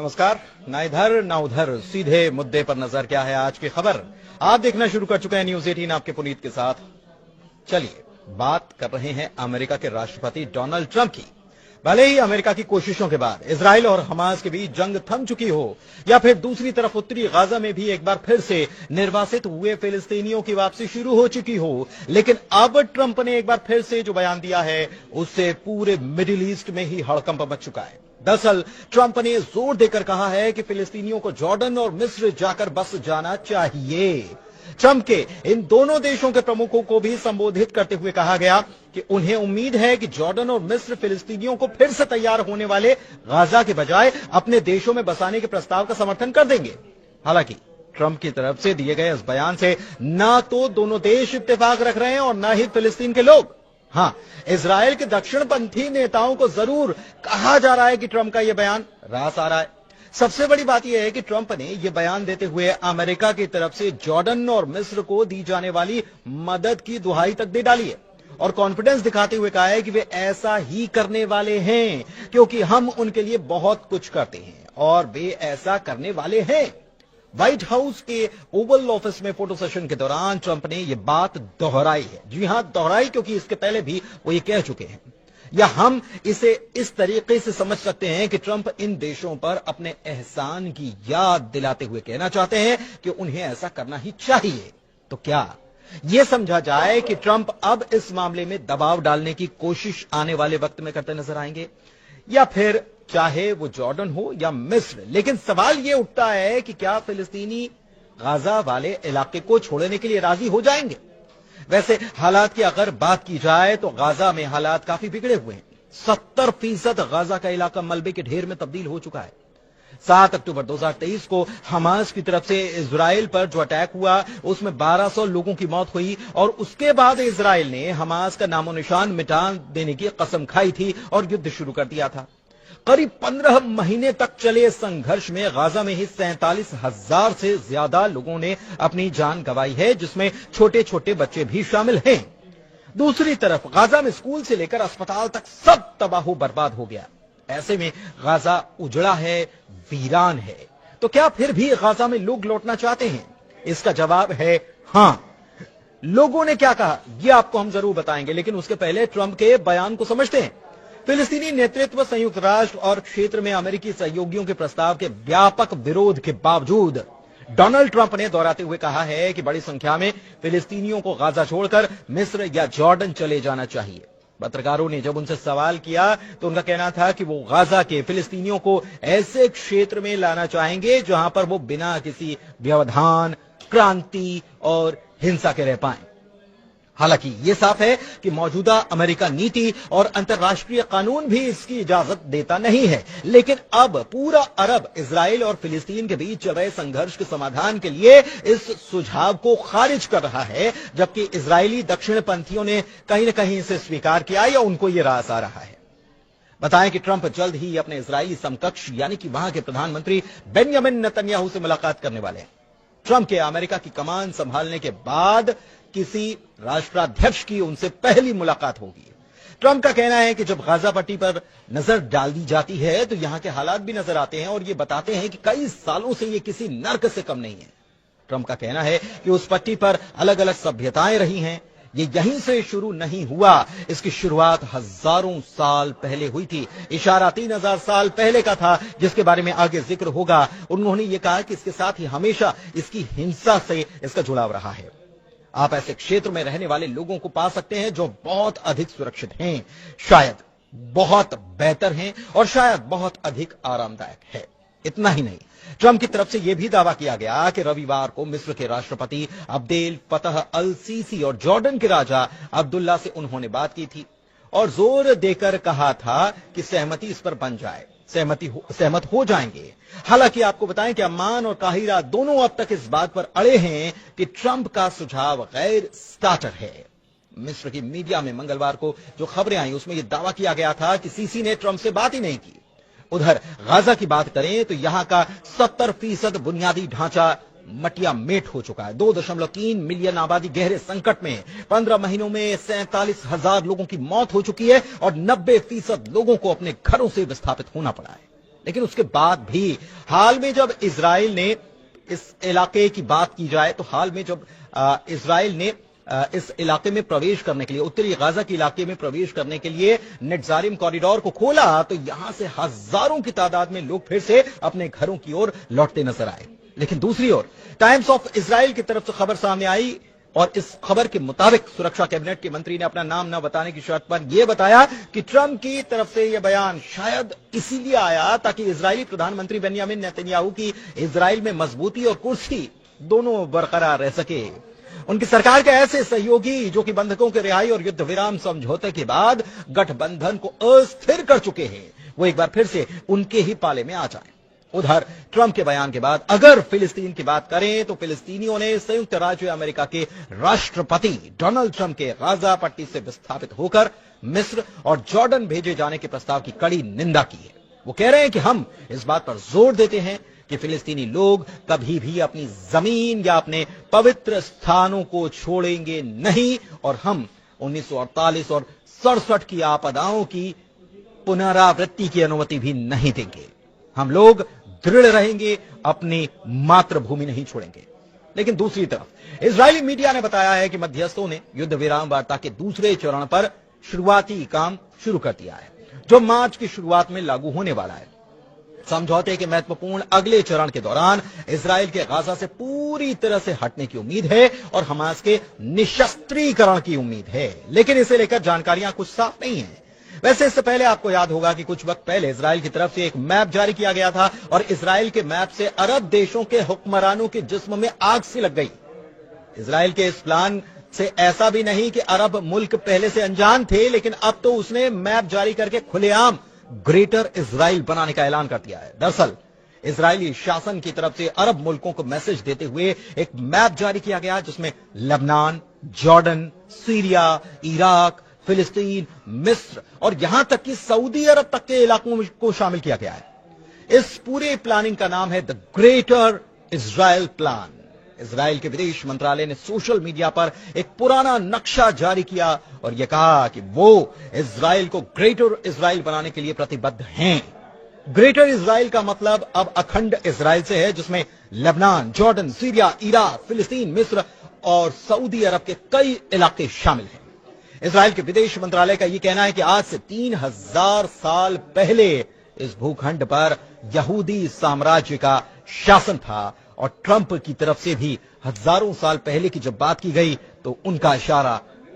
नमस्कार। ना इधर ना उधर, सीधे मुद्दे पर नजर। क्या है आज की खबर, आप देखना शुरू कर चुके हैं न्यूज 18 आपके पुनीत के साथ। चलिए बात कर रहे हैं अमेरिका के राष्ट्रपति डोनाल्ड ट्रंप की। भले ही अमेरिका की कोशिशों के बाद इजराइल और हमास के बीच जंग थम चुकी हो, या फिर दूसरी तरफ उत्तरी गाजा में भी एक बार फिर से निर्वासित हुए फिलिस्तीनियों की वापसी शुरू हो चुकी हो, लेकिन अब ट्रंप ने एक बार फिर से जो बयान दिया है उससे पूरे मिडिल ईस्ट में ही हड़कंप मच चुका है। दरअसल ट्रंप ने जोर देकर कहा है कि फिलिस्तीनियों को जॉर्डन और मिस्र जाकर बस जाना चाहिए। ट्रंप के इन दोनों देशों के प्रमुखों को भी संबोधित करते हुए कहा गया कि उन्हें उम्मीद है कि जॉर्डन और मिस्र फिलिस्तीनियों को फिर से तैयार होने वाले गाजा के बजाय अपने देशों में बसाने के प्रस्ताव का समर्थन कर देंगे। हालांकि ट्रंप की तरफ से दिए गए इस बयान से ना तो दोनों देश इत्तेफाक रख रहे हैं और ना ही फिलिस्तीन के लोग। हां, इजराइल के दक्षिणपंथी नेताओं को जरूर कहा जा रहा है कि ट्रंप का यह बयान रास आ रहा है। सबसे बड़ी बात यह है कि ट्रंप ने यह बयान देते हुए अमेरिका की तरफ से जॉर्डन और मिस्र को दी जाने वाली मदद की दुहाई तक दे डाली है और कॉन्फिडेंस दिखाते हुए कहा है कि वे ऐसा ही करने वाले हैं क्योंकि हम उनके लिए बहुत कुछ करते हैं और वे ऐसा करने वाले हैं। व्हाइट हाउस के ओवल ऑफिस में फोटो सेशन के दौरान ट्रंप ने यह बात दोहराई है। जी हां, दोहराई, क्योंकि इसके पहले भी वो ये कह चुके हैं। या हम इसे इस तरीके से समझ सकते हैं कि ट्रंप इन देशों पर अपने एहसान की याद दिलाते हुए कहना चाहते हैं कि उन्हें ऐसा करना ही चाहिए। तो क्या यह समझा जाए कि ट्रंप अब इस मामले में दबाव डालने की कोशिश आने वाले वक्त में करते नजर आएंगे, या फिर चाहे वो जॉर्डन हो या मिस्र? लेकिन सवाल यह उठता है कि क्या फिलिस्तीनी गाजा वाले इलाके को छोड़ने के लिए राजी हो जाएंगे? वैसे हालात की अगर बात की जाए तो गाजा में हालात काफी बिगड़े हुए हैं। 70% गाजा का इलाका मलबे के ढेर में तब्दील हो चुका है। 7 अक्टूबर 2023 को हमास की तरफ से इजराइल पर जो अटैक हुआ उसमें 1200 लोगों की मौत हुई और उसके बाद इजराइल ने हमास का नामो निशान मिटा देने की कसम खाई थी और युद्ध शुरू कर दिया था। करीब 15 महीने तक चले संघर्ष में गाजा में ही 47,000 से ज्यादा लोगों ने अपनी जान गंवाई है, जिसमें छोटे छोटे बच्चे भी शामिल हैं। दूसरी तरफ गाजा में स्कूल से लेकर अस्पताल तक सब तबाह बर्बाद हो गया। ऐसे में गाजा उजड़ा है, वीरान है। तो क्या फिर भी गाजा में लोग लौटना चाहते हैं? इसका जवाब है हां। लोगों ने क्या कहा यह आपको हम जरूर बताएंगे, लेकिन उसके पहले ट्रंप के बयान को समझते हैं। फिलिस्तीनी नेतृत्व संयुक्त राष्ट्र और क्षेत्र में अमेरिकी सहयोगियों के प्रस्ताव के व्यापक विरोध के बावजूद डोनाल्ड ट्रंप ने दोहराते हुए कहा है कि बड़ी संख्या में फिलिस्तीनियों को गाजा छोड़कर मिस्र या जॉर्डन चले जाना चाहिए। पत्रकारों ने जब उनसे सवाल किया तो उनका कहना था कि वो गाजा के फिलिस्तीनियों को ऐसे क्षेत्र में लाना चाहेंगे जहां पर वो बिना किसी व्यवधान, क्रांति और हिंसा के रह पाएं। हालांकि यह साफ है कि मौजूदा अमेरिका नीति और अंतर्राष्ट्रीय कानून भी इसकी इजाजत देता नहीं है, लेकिन अब पूरा अरब इजराइल और फिलिस्तीन के बीच चल रहे संघर्ष के समाधान के लिए इस सुझाव को खारिज कर रहा है, जबकि इजरायली दक्षिणपंथियों ने कहीं न कहीं इसे स्वीकार किया या उनको यह रास आ रहा है। बताएं कि ट्रंप जल्द ही अपने इजरायली समकक्ष यानी कि वहां के प्रधानमंत्री बेंजामिन नेतन्याहू से मुलाकात करने वाले हैं। ट्रंप के अमेरिका की कमान संभालने के बाद किसी राष्ट्राध्यक्ष की उनसे पहली मुलाकात होगी। ट्रंप का कहना है कि जब गाजा पट्टी पर नजर डाल दी जाती है तो यहां के हालात भी नजर आते हैं और ये बताते हैं कि कई सालों से ये किसी नर्क से कम नहीं है। ट्रंप का कहना है कि उस पट्टी पर अलग अलग सभ्यताएं रही हैं, ये यहीं से शुरू नहीं हुआ, इसकी शुरुआत हजारों साल पहले हुई थी। इशारा 3000 साल पहले का था, जिसके बारे में आगे जिक्र होगा। उन्होंने ये कहा कि इसके साथ ही हमेशा इसकी हिंसा से इसका जुड़ाव रहा है। आप ऐसे क्षेत्र में रहने वाले लोगों को पा सकते हैं जो बहुत अधिक सुरक्षित हैं, शायद बहुत बेहतर हैं और शायद बहुत अधिक आरामदायक है। इतना ही नहीं, ट्रंप की तरफ से यह भी दावा किया गया कि रविवार को मिस्र के राष्ट्रपति अब्देल फतह अल सीसी और जॉर्डन के राजा अब्दुल्ला से उन्होंने बात की थी और जोर देकर कहा था कि सहमति इस पर बन जाए, सहमत हो जाएंगे। हालांकि आपको बताएं कि अम्मान और काहिरा दोनों अब तक इस बात पर अड़े हैं कि ट्रंप का सुझाव गैर स्टार्टर है। मिस्र की मीडिया में मंगलवार को जो खबरें आई उसमें यह दावा किया गया था कि सीसी ने ट्रंप से बात ही नहीं की। उधर गाजा की बात करें तो यहां का 70% बुनियादी ढांचा मटिया मेट हो चुका है। 2.3 मिलियन आबादी गहरे संकट में है। 15 महीनों में 47,000 लोगों की मौत हो चुकी है और 90% लोगों को अपने घरों से विस्थापित होना पड़ा है। लेकिन उसके बाद भी हाल में जब इजराइल ने इस इलाके की बात की जाए तो हाल में जब इजराइल ने इस इलाके में प्रवेश करने के लिए, उत्तरी गाजा के इलाके में प्रवेश करने के लिए नेट्जारिम कॉरिडोर को खोला तो यहां से हजारों की तादाद में लोग फिर से अपने घरों की ओर लौटते नजर आए। लेकिन दूसरी ओर टाइम्स ऑफ इजराइल की तरफ से खबर सामने आई और इस खबर के मुताबिक सुरक्षा कैबिनेट के मंत्री ने अपना नाम न बताने की शर्त पर यह बताया कि ट्रंप की तरफ से यह बयान शायद इसीलिए आया ताकि इजरायली प्रधानमंत्री बेंयामिन नेतन्याहू की इजराइल में मजबूती और कुर्सी दोनों बरकरार रह सके। उनकी सरकार के ऐसे सहयोगी जो कि बंधकों के रिहाई और युद्ध विराम समझौते के बाद गठबंधन को अस्थिर कर चुके हैं, वो एक बार फिर से उनके ही पाले में आ जाएं। उधर ट्रंप के बयान के बाद अगर फिलिस्तीन की बात करें तो फिलिस्तीनियों ने संयुक्त राज्य अमेरिका के राष्ट्रपति डोनाल्ड ट्रंप के गाजा पट्टी से विस्थापित होकर मिस्र और जॉर्डन भेजे जाने के प्रस्ताव की कड़ी निंदा की है। वो कह रहे हैं कि हम इस बात पर जोर देते हैं कि फिलिस्तीनी लोग कभी भी अपनी जमीन या अपने पवित्र स्थानों को छोड़ेंगे नहीं और हम 1948 और 67 की आपदाओं की पुनरावृत्ति की अनुमति भी नहीं देंगे। हम लोग दृढ़ रहेंगे, अपनी मातृभूमि नहीं छोड़ेंगे। लेकिन दूसरी तरफ इजरायली मीडिया ने बताया है कि मध्यस्थों ने युद्ध विराम वार्ता के दूसरे चरण पर शुरुआती काम शुरू कर दिया है, जो मार्च की शुरुआत में लागू होने वाला है। समझौते के महत्वपूर्ण अगले चरण के दौरान इजराइल के गाजा से पूरी तरह से हटने की उम्मीद है और हमास के निशस्त्रीकरण की उम्मीद है, लेकिन इसे लेकर जानकारियां कुछ साफ नहीं है। वैसे इससे पहले आपको याद होगा कि कुछ वक्त पहले इजराइल की तरफ से एक मैप जारी किया गया था और इजराइल के मैप से अरब देशों के हुक्मरानों के जिस्म में आग सी लग गई। इजराइल के इस प्लान से ऐसा भी नहीं कि अरब मुल्क पहले से अनजान थे, लेकिन अब तो उसने मैप जारी करके खुलेआम ग्रेटर इजराइल बनाने का ऐलान कर दिया है। दरअसल इजरायली शासन की तरफ से अरब मुल्कों को मैसेज देते हुए एक मैप जारी किया गया जिसमें लेबनान, जॉर्डन, सीरिया, इराक, फिलिस्तीन, मिस्र और यहां तक कि सऊदी अरब तक के इलाकों को शामिल किया गया है। इस पूरे प्लानिंग का नाम है the greater Israel plan. Israel के विदेश मंत्रालय ने सोशल मीडिया पर एक पुराना नक्शा जारी किया और यह कहा कि वो इजराइल को ग्रेटर इजराइल बनाने के लिए प्रतिबद्ध हैं। ग्रेटर इजराइल का मतलब अब अखंड इजराइल से है, जिसमें लेबनान, जॉर्डन, सीरिया, इराक, फिलिस्तीन, मिस्र और सऊदी अरब के कई इलाके शामिल हैं। इजराइल के विदेश मंत्रालय का यह कहना है कि आज से 3000 साल पहले इस भूखंड पर यहूदी साम्राज्य का शासन था और ट्रंप की तरफ से भी हजारों साल पहले की जब बात की गई तो उनका इशारा